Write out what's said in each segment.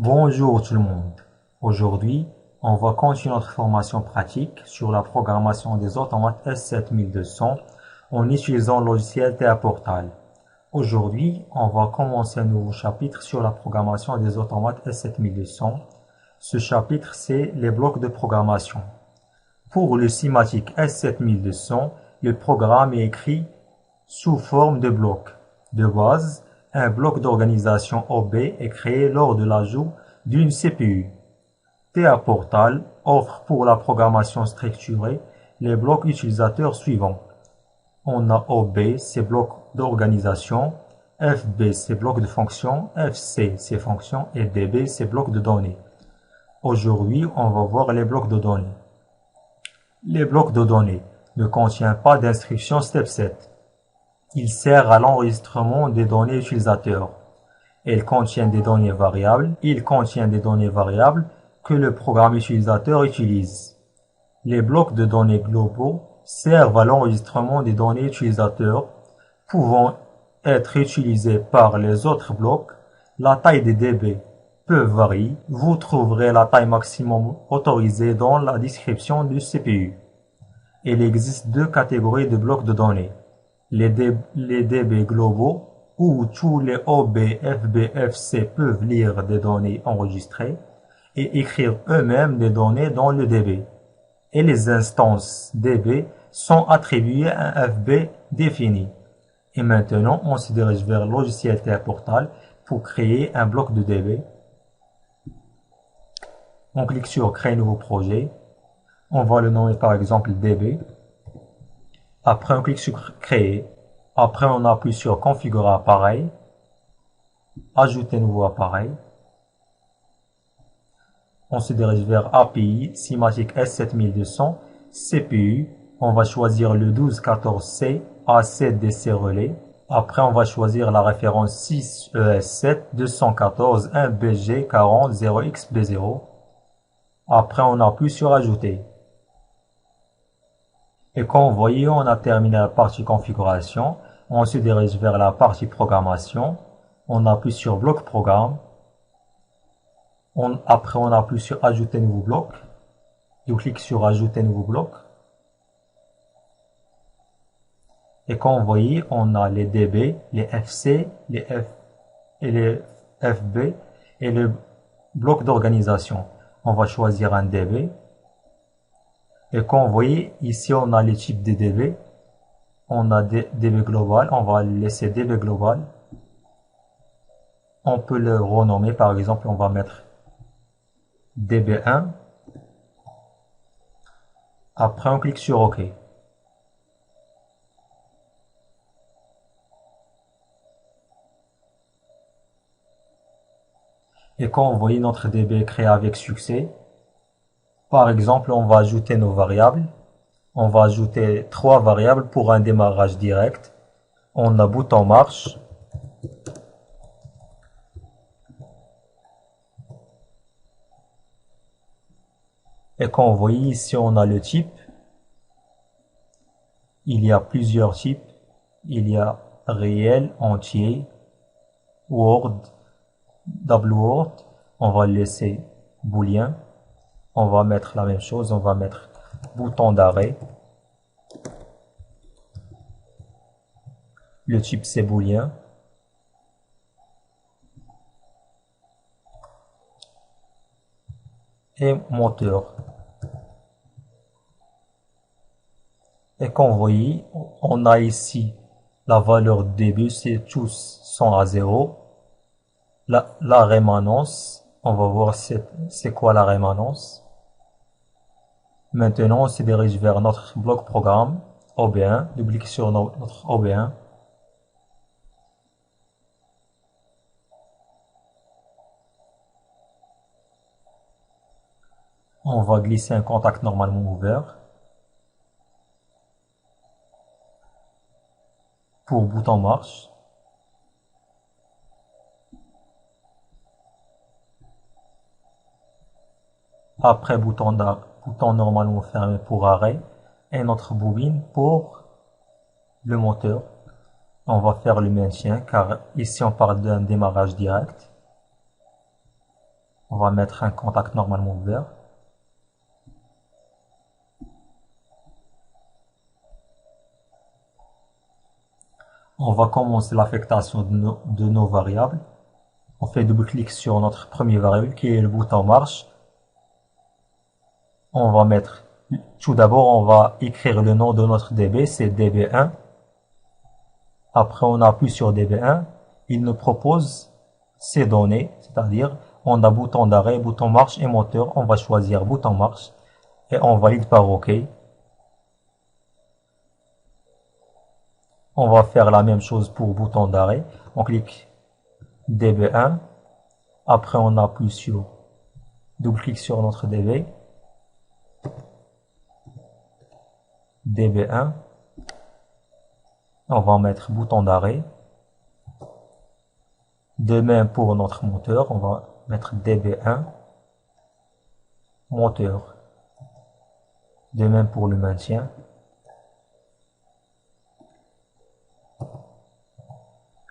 Bonjour tout le monde. Aujourd'hui, on va continuer notre formation pratique sur la programmation des automates S7200 en utilisant le logiciel TA Portal. Aujourd'hui, on va commencer un nouveau chapitre sur la programmation des automates S7200. Ce chapitre, c'est les blocs de programmation. Pour le Simatic S7200, le programme est écrit sous forme de blocs. De base, un bloc d'organisation OB est créé lors de l'ajout d'une CPU. TA Portal offre pour la programmation structurée les blocs utilisateurs suivants. On a OB, c'est blocs d'organisation, FB, c'est blocs de fonction, FC, c'est fonctions, et DB, c'est blocs de données. Aujourd'hui, on va voir les blocs de données. Les blocs de données ne contiennent pas d'instruction step 7. Il sert à l'enregistrement des données utilisateurs. Il contient des données variables. Que le programme utilisateur utilise. Les blocs de données globaux servent à l'enregistrement des données utilisateurs pouvant être utilisés par les autres blocs. La taille des DB peut varier. Vous trouverez la taille maximum autorisée dans la description du CPU. Il existe deux catégories de blocs de données. Les DB globaux, où tous les OB, FB, FC peuvent lire des données enregistrées et écrire eux-mêmes des données dans le DB. Et les instances DB sont attribuées à un FB défini. Et maintenant, on se dirige vers le logiciel TA Portal pour créer un bloc de DB. On clique sur Créer nouveau projet. On va le nommer par exemple DB. Après, on clique sur Créer. Après, on appuie sur Configurer appareil. Ajouter nouveau appareil. On se dirige vers API, Simatic S7200, CPU. On va choisir le 1214C A7DC relais. Après, on va choisir la référence 6ES7 214 1BG 40 0XB0. Après, on appuie sur Ajouter. Et comme vous voyez, on a terminé la partie configuration. On se dirige vers la partie programmation. On appuie sur bloc programme. Après, on appuie sur Ajouter nouveau bloc. Je clique sur Ajouter nouveau bloc. Et comme vous voyez, on a les DB, les FC, les FB et le bloc d'organisation. On va choisir un DB. Et comme vous voyez, ici on a les types de DB. On a DB global, on va laisser DB global. On peut le renommer, par exemple, on va mettre DB1. Après, on clique sur OK. Et comme vous voyez, notre DB est créé avec succès. Par exemple, on va ajouter nos variables. On va ajouter 3 variables pour un démarrage direct. On a bouton marche. Et comme vous voyez ici, on a le type. Il y a plusieurs types. Il y a réel, entier, Word, double Word. On va le laisser booléen. On va mettre la même chose. On va mettre bouton d'arrêt. Le type c'est booléen. Et moteur. Et comme vous voyez, on a ici la valeur de début, c'est tous sont à 0. La rémanence, on va voir c'est quoi la rémanence. Maintenant, on se dirige vers notre bloc programme OB1. Je clique sur notre OB1. On va glisser un contact normalement ouvert. Pour bouton marche. Après bouton normalement fermé pour arrêt. Et notre bobine pour le moteur. On va faire le maintien car ici on parle d'un démarrage direct. On va mettre un contact normalement ouvert. On va commencer l'affectation de nos variables. On fait double-clic sur notre premier variable qui est le bouton marche. On va mettre, tout d'abord, on va écrire le nom de notre DB, c'est DB1. Après, on appuie sur DB1. Il nous propose ces données, c'est-à-dire, on a bouton d'arrêt, bouton marche et moteur. On va choisir bouton marche et on valide par OK. On va faire la même chose pour bouton d'arrêt. On clique DB1. Après, on appuie sur double-clic sur notre DB. DB1. On va mettre bouton d'arrêt. De même pour notre moteur, on va mettre DB1, moteur. De même pour le maintien.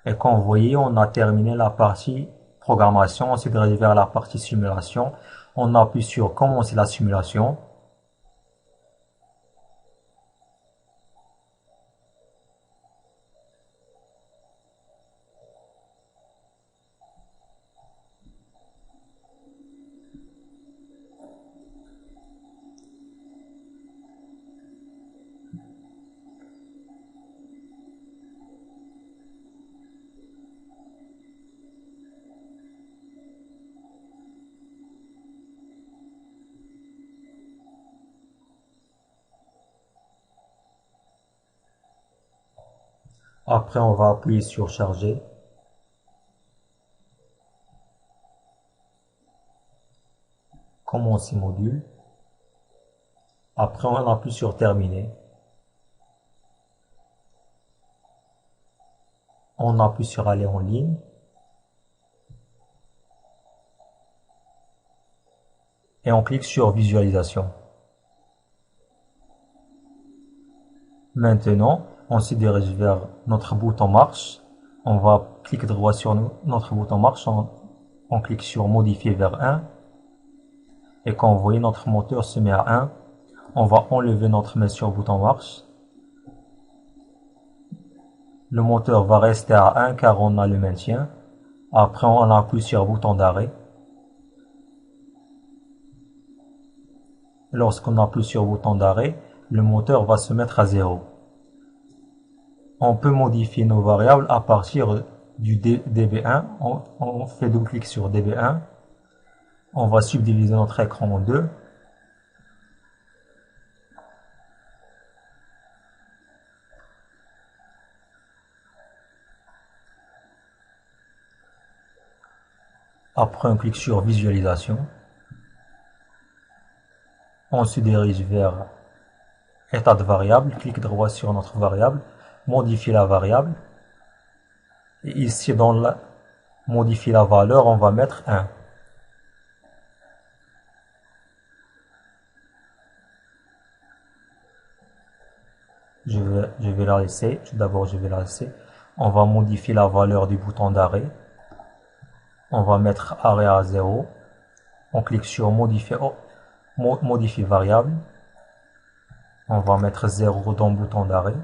Et comme vous voyez, on a terminé la partie programmation. On s'est dirigé vers la partie simulation. On appuie sur commencer la simulation. Après, on va appuyer sur charger. Commencer module. Après, on appuie sur terminer. On appuie sur aller en ligne. Et on clique sur visualisation. Maintenant, on se dirige vers notre bouton marche. On va cliquer droit sur notre bouton marche. On clique sur modifier vers 1. Et quand vous voyez notre moteur se met à 1, on va enlever notre main sur bouton marche. Le moteur va rester à 1 car on a le maintien. Après, on appuie sur bouton d'arrêt. Lorsqu'on appuie sur bouton d'arrêt, le moteur va se mettre à 0. On peut modifier nos variables à partir du DB1. On fait double-clic sur DB1. On va subdiviser notre écran en deux. Après, on clique sur visualisation. On se dirige vers état de variable. Clique droit sur notre variable. Modifier la variable. Et ici, dans la modifier la valeur, on va mettre 1. Je vais la laisser. Tout d'abord, je vais la laisser. On va modifier la valeur du bouton d'arrêt. On va mettre arrêt à 0. On clique sur modifier variable. On va mettre 0 dans le bouton d'arrêt.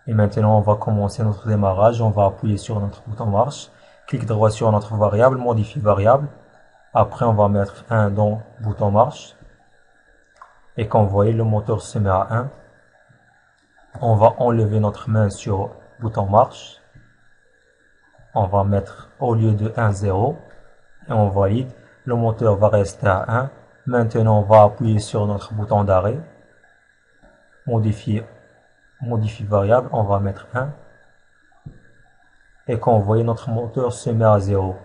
Et maintenant, on va commencer notre démarrage. On va appuyer sur notre bouton marche. Clique droit sur notre variable, modifier variable. Après, on va mettre 1 dans le bouton marche. Et comme vous voyez, le moteur se met à 1. On va enlever notre main sur le bouton marche. On va mettre au lieu de 1, 0. Et on valide. Le moteur va rester à 1. Maintenant, on va appuyer sur notre bouton d'arrêt. Modifier variable. On va mettre 1. Et comme vous voyez, notre moteur se met à 0.